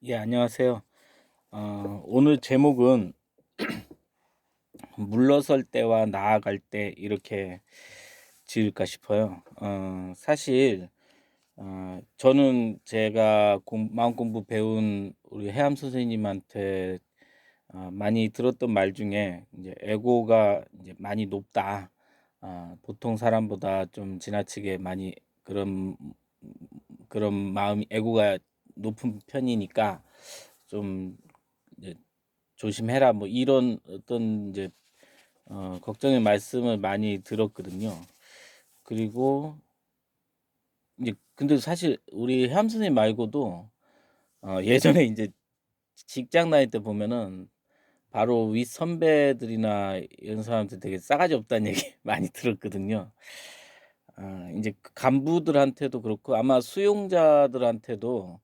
예, 안녕하세요. 오늘 제목은 물러설 때와 나아갈 때 이렇게 지을까 싶어요. 사실 저는 제가 마음 공부 배운 우리 해암 선생님한테 많이 들었던 말 중에 이제 에고가 이제 많이 높다. 보통 사람보다 좀 지나치게 많이 그런 그런 마음이 에고가 높은 편이니까 좀 이제 "조심해라." 뭐 이런 어떤 이제 걱정의 말씀을 많이 들었거든요. 그리고 이제 근데 사실 우리 해암 선생님 말고도 예전에 인제 직장 다닐 때 보면은 바로 윗 선배들이나 이런 사람한테 되게 싸가지 없다는 얘기 많이 들었거든요. 인제 그 간부들한테도 그렇고 아마 수용자들한테도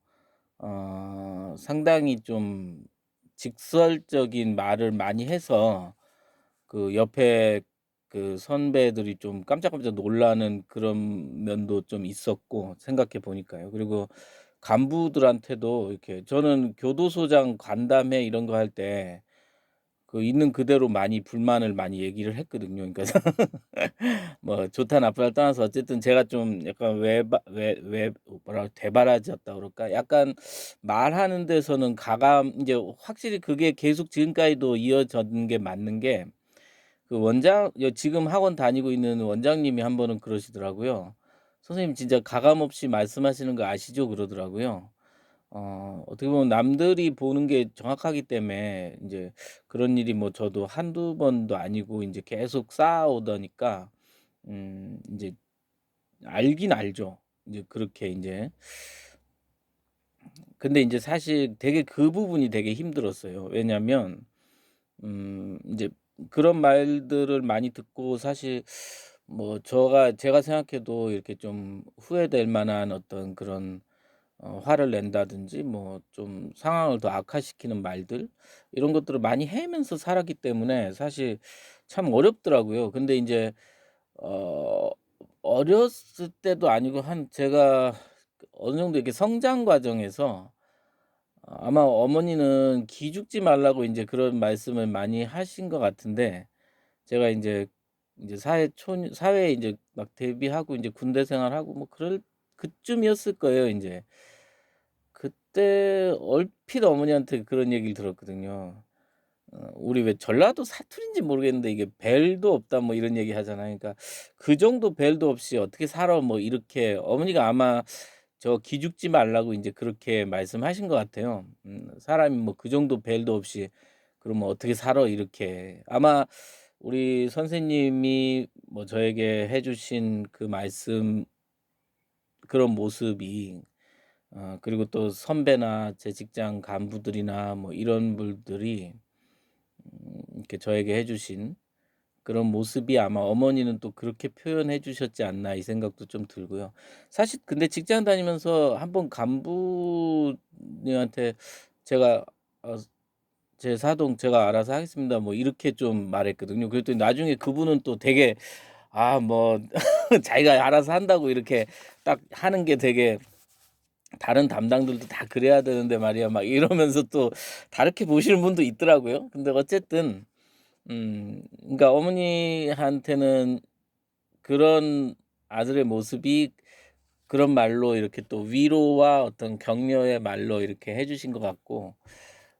상당히 좀 직설적인 말을 많이 해서 그 옆에 그 선배들이 좀 깜짝깜짝 놀라는 그런 면도 좀 있었고 생각해 보니까요. 그리고 간부들한테도 이렇게 저는 교도소장 간담회 이런 거 할 때 그 있는 그대로 많이 불만을 많이 얘기를 했거든요. 그러니까 뭐 좋다 나쁘다를 떠나서 어쨌든 제가 좀 약간 외 뭐라 되바라졌다 그럴까? 약간 말하는 데서는 가감 인제 확실히 그게 계속 지금까지도 이어졌는 게 맞는 게 그 지금 학원 다니고 있는 원장님이 한 번은 그러시더라고요. "선생님 진짜 가감 없이 말씀하시는 거 아시죠?" 그러더라고요. 어떻게 보면 남들이 보는 게 정확하기 때문에 인제 그런 일이 뭐 저도 한두 번도 아니고 인제 계속 쌓아오더니까 인제 알긴 알죠. 인제 그렇게 인제. 근데 인제 사실 되게 그 부분이 되게 힘들었어요. 왜냐면 인제 그런 말들을 많이 듣고 사실 뭐 제가 생각해도 이렇게 좀 후회될 만한 어떤 그런 화를 낸다든지 뭐 좀 상황을 더 악화시키는 말들 이런 것들을 많이 해면서 살았기 때문에 사실 참 어렵더라고요. 근데 인제 어 어렸을 때도 아니고 한 제가 어느 정도 이렇게 성장 과정에서 아마 어머니는 기죽지 말라고 인제 그런 말씀을 많이 하신 것 같은데 제가 인제 사회에 인제 막 데뷔하고 인제 군대 생활하고 뭐 그럴 그쯤이었을 거예요 인제. 그때 얼핏 어머니한테 그런 얘기를 들었거든요. 우리 왜 전라도 사투리인지 모르겠는데 이게 "벨도 없다." 뭐 이런 얘기 하잖아요. 그러니까 "그 정도 벨도 없이 어떻게 살아?" 뭐 이렇게 어머니가 아마 저 기죽지 말라고 인제 그렇게 말씀하신 것 같아요. "사람이 뭐 그 정도 벨도 없이 그러면 어떻게 살아?" 이렇게. 아마 우리 선생님이 뭐 저에게 해 주신 그 말씀 그런 모습이 그리고 또 선배나 제 직장 간부들이나 뭐 이런 분들이 이렇게 저에게 해 주신 그런 모습이 아마 어머니는 또 그렇게 표현해 주셨지 않나 이 생각도 좀 들고요. 사실 근데 직장 다니면서 한번 간부님한테 제가 "제 사동 제가 알아서 하겠습니다." 뭐 이렇게 좀 말했거든요. 그랬더니 나중에 그분은 또 되게 뭐 자기가 알아서 한다고 이렇게 딱 하는 게 되게 "다른 담당들도 다 그래야 되는데 말이야." 막 이러면서 또 다르게 보시는 분도 있더라고요. 근데 어쨌든 그러니까 어머니한테는 그런 아들의 모습이 그런 말로 이렇게 또 위로와 어떤 격려의 말로 이렇게 해 주신 것 같고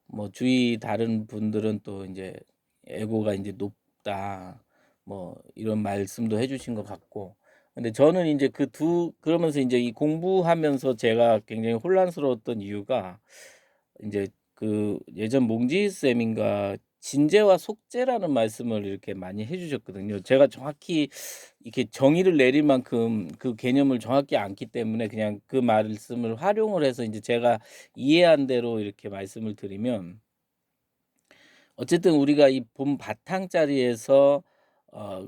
뭐 주위 다른 분들은 또 인제 "애고가 인제 높다." 뭐 이런 말씀도 해 주신 것 같고. 근데 저는 인제 그러면서 인제 이 공부하면서 제가 굉장히 혼란스러웠던 이유가 인제 그 예전 몽지 쌤인가 진재와 속재라는 말씀을 이렇게 많이 해 주셨거든요. 제가 정확히 이렇게 정의를 내릴 만큼 그 개념을 정확히 않기 때문에 그냥 그 말씀을 활용을 해서 인제 제가 이해한 대로 이렇게 말씀을 드리면 어쨌든 우리가 이 본 바탕자리에서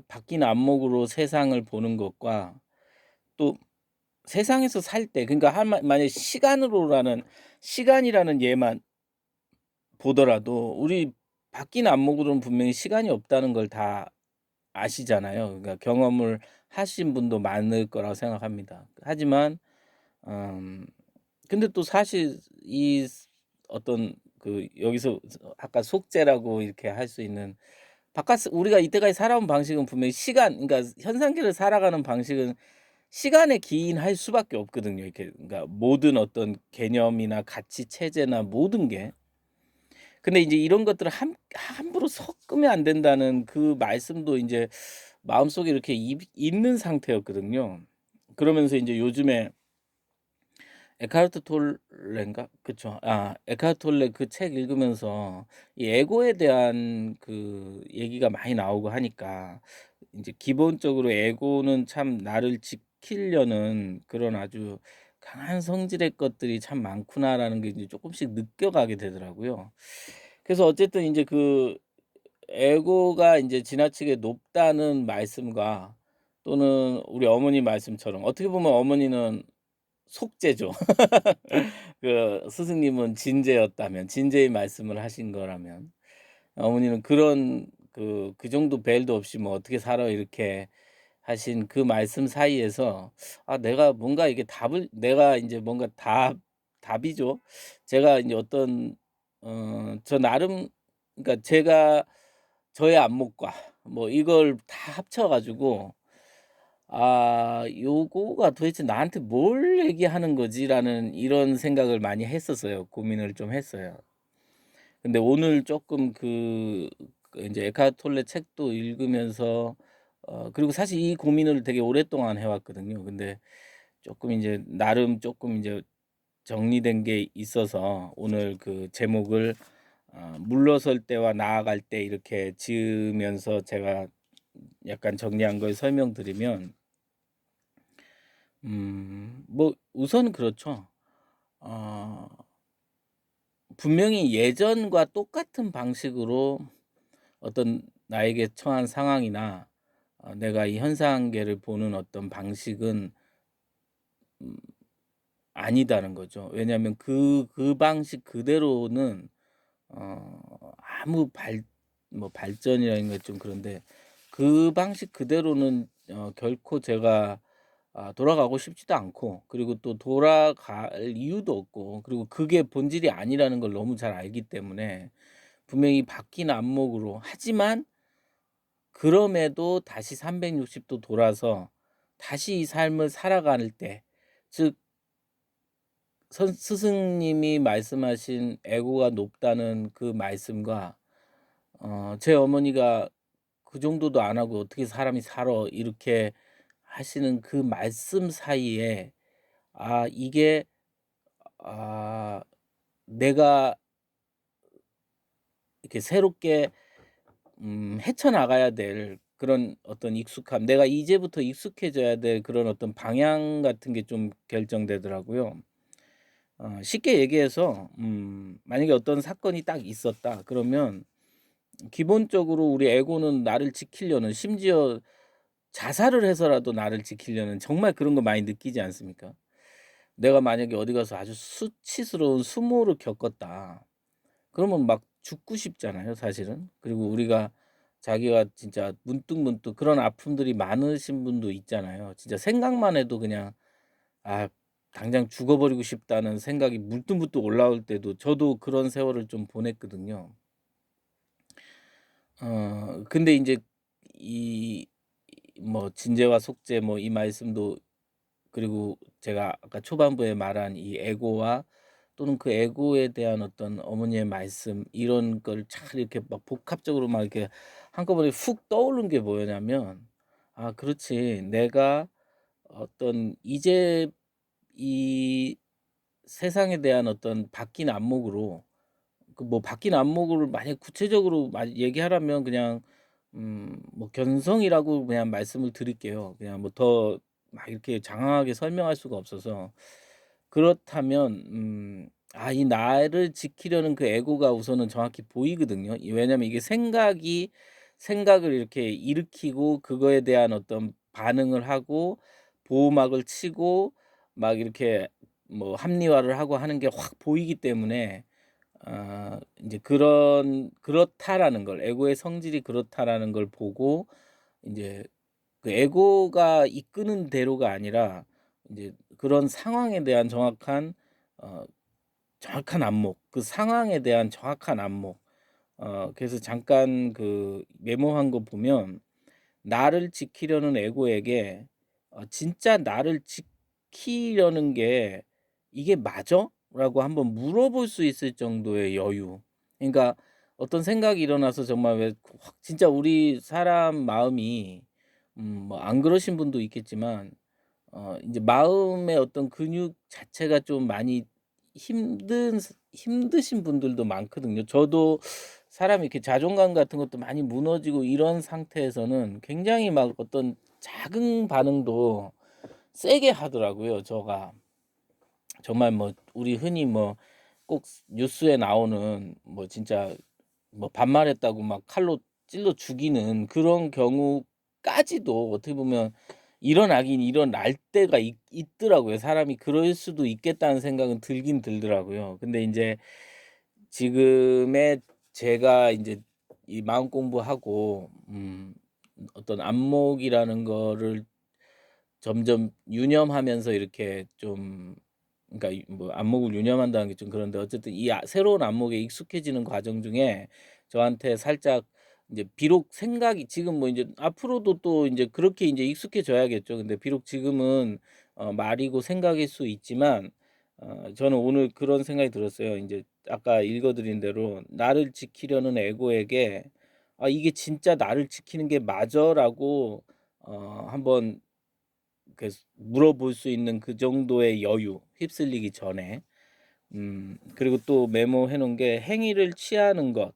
바뀐 안목으로 세상을 보는 것과 또 세상에서 살 때 그러니까 만약에 시간이라는 예만 보더라도 우리 바뀐 안목으로는 분명히 시간이 없다는 걸 다 아시잖아요. 그러니까 경험을 하신 분도 많을 거라고 생각합니다. 하지만 음 근데 또 사실 이 어떤 그 여기서 아까 속죄라고 이렇게 할 수 있는 바카스 우리가 이때까지 살아온 방식은 분명히 시간 그러니까 현상계를 살아가는 방식은 시간에 기인할 수밖에 없거든요. 이렇게 그러니까 모든 어떤 개념이나 가치 체제나 모든 게. 근데 인제 이런 것들을 함부로 섞으면 안 된다는 그 말씀도 인제 마음속에 이렇게 있는 상태였거든요. 그러면서 인제 요즘에 에카르트 톨레인가? 그쵸. 아 에카르트 톨레 그 책 읽으면서 이 에고에 대한 그 얘기가 많이 나오고 하니까 인제 기본적으로 에고는 참 나를 지키려는 그런 아주 강한 성질의 것들이 참 많구나라는 게 이제 쪼끔씩 느껴가게 되더라고요. 그래서 어쨌든 인제 그 에고가 인제 지나치게 높다는 말씀과 또는 우리 어머니 말씀처럼 어떻게 보면 어머니는 속죄죠. 그 스승님은 진죄였다면 진죄의 말씀을 하신 거라면 어머니는 그런 그 정도 벨도 없이 뭐 "어떻게 살아." 이렇게 하신 그 말씀 사이에서 아 내가 뭔가 이게 답을 내가 인제 뭔가 답이죠. 제가 인제 어떤 저 나름 그러니까 제가 저의 안목과 뭐 이걸 다 합쳐 가지고 '아 요거가 도대체 나한테 뭘 얘기하는 거지?'라는 이런 생각을 많이 했었어요. 고민을 좀 했어요. 근데 오늘 쪼끔 그 인제 에카르트 톨레 책도 읽으면서 그리고 사실 이 고민을 되게 오랫동안 해 왔거든요. 근데 쪼끔 인제 나름 쪼끔 인제 정리된 게 있어서 오늘 그 제목을 '물러설 때와 나아갈 때' 이렇게 지으면서 제가 약간 정리한 걸 설명드리면 뭐 우선 그렇죠. 어 분명히 예전과 똑같은 방식으로 어떤 나에게 처한 상황이나 내가 이 현상계를 보는 어떤 방식은 음 아니다는 거죠. 왜냐하면 그 방식 그대로는 아무 발전이라는 게 좀 그런데 그 방식 그대로는 결코 제가 돌아가고 싶지도 않고 그리고 또 돌아갈 이유도 없고 그리고 그게 본질이 아니라는 걸 너무 잘 알기 때문에 분명히 바뀐 안목으로 하지만 그럼에도 다시 360도 돌아서 다시 이 삶을 살아갈 때 즉 스승님이 말씀하신 "에고가 높다."는 그 말씀과 제 어머니가 "그 정도도 안 하고 어떻게 사람이 살아." 이렇게 하시는 그 말씀 사이에 이게 아 내가 이렇게 새롭게 헤쳐나가야 될 그런 어떤 익숙함 내가 이제부터 익숙해져야 될 그런 어떤 방향 같은 게 좀 결정되더라고요. 쉽게 얘기해서 만약에 어떤 사건이 딱 있었다 그러면 기본적으로 우리 에고는 나를 지키려는 심지어 자살을 해서라도 나를 지키려는 정말 그런 거 많이 느끼지 않습니까? 내가 만약에 어디 가서 아주 수치스러운 수모를 겪었다. 그러면 막 죽고 싶잖아요 사실은. 그리고 우리가 자기가 진짜 문득문득 그런 아픔들이 많으신 분도 있잖아요. 진짜 생각만 해도 그냥 '아 당장 죽어 버리고 싶다.'는 생각이 문득문득 올라올 때도 저도 그런 세월을 좀 보냈거든요. 근데 인제 이 뭐 진죄와 속죄 뭐 이 말씀도 그리고 제가 아까 초반부에 말한 이 에고와 또는 그 에고에 대한 어떤 어머니의 말씀 이런 걸 잘 이렇게 막 복합적으로 막 이렇게 한꺼번에 훅 떠오른 게 뭐였냐면 '아 그렇지. 내가 어떤 이제 이 세상에 대한 어떤 바뀐 안목으로' 그 뭐 바뀐 안목을 만약 구체적으로 얘기하라면 그냥 뭐 견성이라고 그냥 말씀을 드릴게요. 그냥 뭐 더 막 이렇게 장황하게 설명할 수가 없어서. 그렇다면 이 나를 지키려는 그 에고가 우선은 정확히 보이거든요. 왜냐하면 이게 생각을 이렇게 일으키고 그거에 대한 어떤 반응을 하고 보호막을 치고 막 이렇게 뭐 합리화를 하고 하는 게 확 보이기 때문에 인제 그렇다라는 걸 '에고의 성질이 그렇다.'라는 걸 보고 인제 그 에고가 이끄는 대로가 아니라 인제 그런 상황에 대한 정확한 어 정확한 안목, 그 상황에 대한 정확한 안목. 그래서 잠깐 그 메모한 거 보면 나를 지키려는 에고에게 진짜 나를 지키려는 게 '이게 맞아?' 라고 한번 물어볼 수 있을 정도의 여유. 그러니까 어떤 생각이 일어나서 정말 왜 확 진짜 우리 사람 마음이 뭐 안 그러신 분도 있겠지만 인제 마음의 어떤 근육 자체가 좀 많이 힘드신 분들도 많거든요. 저도 사람이 이렇게 자존감 같은 것도 많이 무너지고 이런 상태에서는 굉장히 막 어떤 작은 반응도 세게 하더라고요, 저가. 정말 뭐 우리 흔히 뭐 꼭 뉴스에 나오는 뭐 진짜 뭐 반말했다고 막 칼로 찔러 죽이는 그런 경우까지도 어떻게 보면 일어나긴 일어날 때가 있더라고요. 사람이 그럴 수도 있겠다는 생각은 들긴 들더라고요. 근데 인제 지금의 제가 인제 이 마음 공부하고 어떤 안목이라는 거를 점점 유념하면서 이렇게 좀, 그러니까 이 뭐 안목을 유념한다는 게 좀 그런데 어쨌든 이 새로운 안목에 익숙해지는 과정 중에 저한테 살짝 인제 비록 생각이 지금 뭐 인제 앞으로도 또 인제 그렇게 인제 익숙해져야겠죠. 근데 비록 지금은 말이고 생각일 수 있지만 저는 오늘 그런 생각이 들었어요. 인제 아까 읽어 드린 대로 나를 지키려는 에고에게 '아 이게 진짜 나를 지키는 게 맞아?'라고 한번 물어볼 수 있는 그 정도의 여유, 휩쓸리기 전에. 그리고 또 메모해 놓은 게 행위를 취하는 것.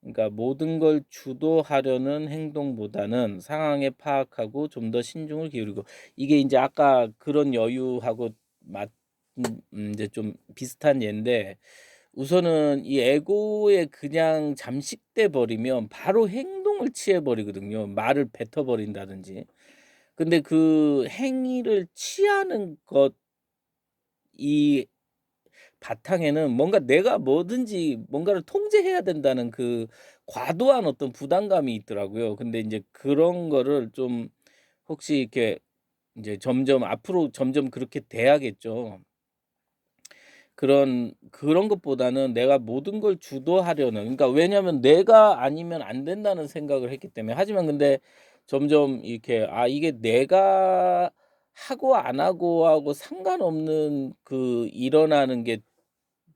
그러니까 모든 걸 주도하려는 행동보다는 상황에 파악하고 좀 더 신중을 기울이고, 이게 인제 아까 그런 여유하고 맞 인제 좀 비슷한 예인데, 우선은 이 에고에 그냥 잠식돼 버리면 바로 행동을 취해 버리거든요, 말을 뱉어 버린다든지. 근데 그 행위를 취하는 것, 이 바탕에는 뭔가 내가 뭐든지 뭔가를 통제해야 된다는 그 과도한 어떤 부담감이 있더라고요. 근데 인제 그런 거를 좀 혹시 이렇게 인제 점점 앞으로 점점 그렇게 돼야겠죠. 그런 것보다는 내가 모든 걸 주도하려는, 그러니까 왜냐하면 내가 아니면 안 된다는 생각을 했기 때문에. 하지만 근데 점점 이렇게 이게 내가 하고 안 하고하고 상관없는 그 일어나는 게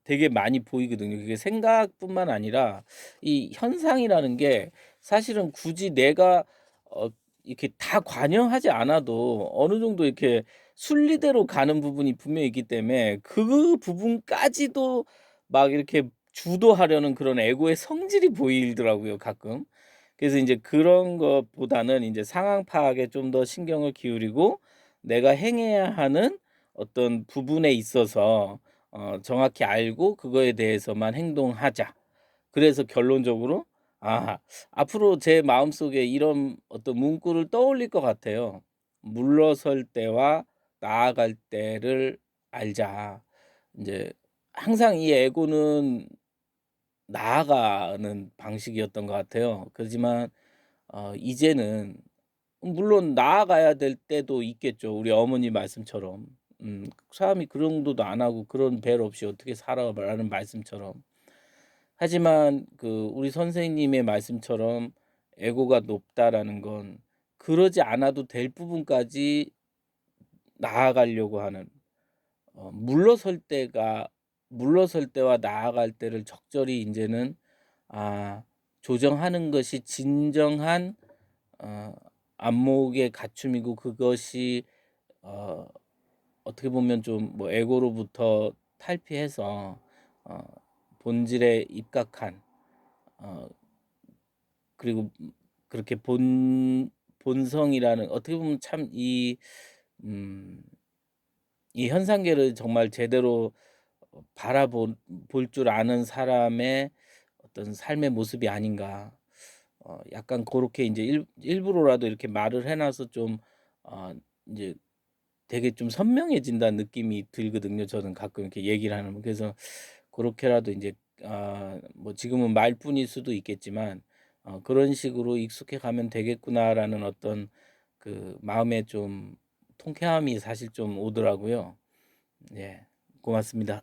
되게 많이 보이거든요. 그게 생각뿐만 아니라 이 현상이라는 게 사실은 굳이 내가 어 이렇게 다 관여하지 않아도 어느 정도 이렇게 순리대로 가는 부분이 분명히 있기 때문에 그 부분까지도 막 이렇게 주도하려는 그런 에고의 성질이 보이더라고요, 가끔. 그래서 인제 그런 것보다는 인제 상황 파악에 좀 더 신경을 기울이고 내가 행해야 하는 어떤 부분에 있어서 정확히 알고 그거에 대해서만 행동하자. 그래서 결론적으로 앞으로 제 마음속에 이런 어떤 문구를 떠올릴 것 같아요. '물러설 때와 나아갈 때를 알자.' 인제 항상 이 에고는 나아가는 방식이었던 것 같아요. 그렇지만 이제는 물론 나아가야 될 때도 있겠죠. 우리 어머니 말씀처럼. "사람이 그 정도도 안 하고 그런 벨 없이 어떻게 살아."라는 말씀처럼. 하지만 그 우리 선생님의 말씀처럼 "에고가 높다."라는 건 그러지 않아도 될 부분까지 나아가려고 하는, 물러설 때와 나아갈 때를 적절히 인제는 아 조정하는 것이 진정한 어 안목의 갖춤이고, 그것이 어 어떻게 보면 좀 뭐 에고로부터 탈피해서 어 본질에 입각한, 어 그리고 그렇게 본성이라는, 어떻게 보면 참 음 이 현상계를 정말 제대로 바라본 볼 줄 아는 사람의 어떤 삶의 모습이 아닌가. 약간 고렇게 인제 일부러라도 이렇게 말을 해 놔서 좀 인제 되게 좀 선명해진다는 느낌이 들거든요, 저는 가끔 이렇게 얘기를 하면. 그래서 고렇게라도 인제 뭐 지금은 말뿐일 수도 있겠지만 '그런 식으로 익숙해 가면 되겠구나.'라는 어떤 그 마음에 좀 통쾌함이 사실 좀 오더라고요. 예. 고맙습니다.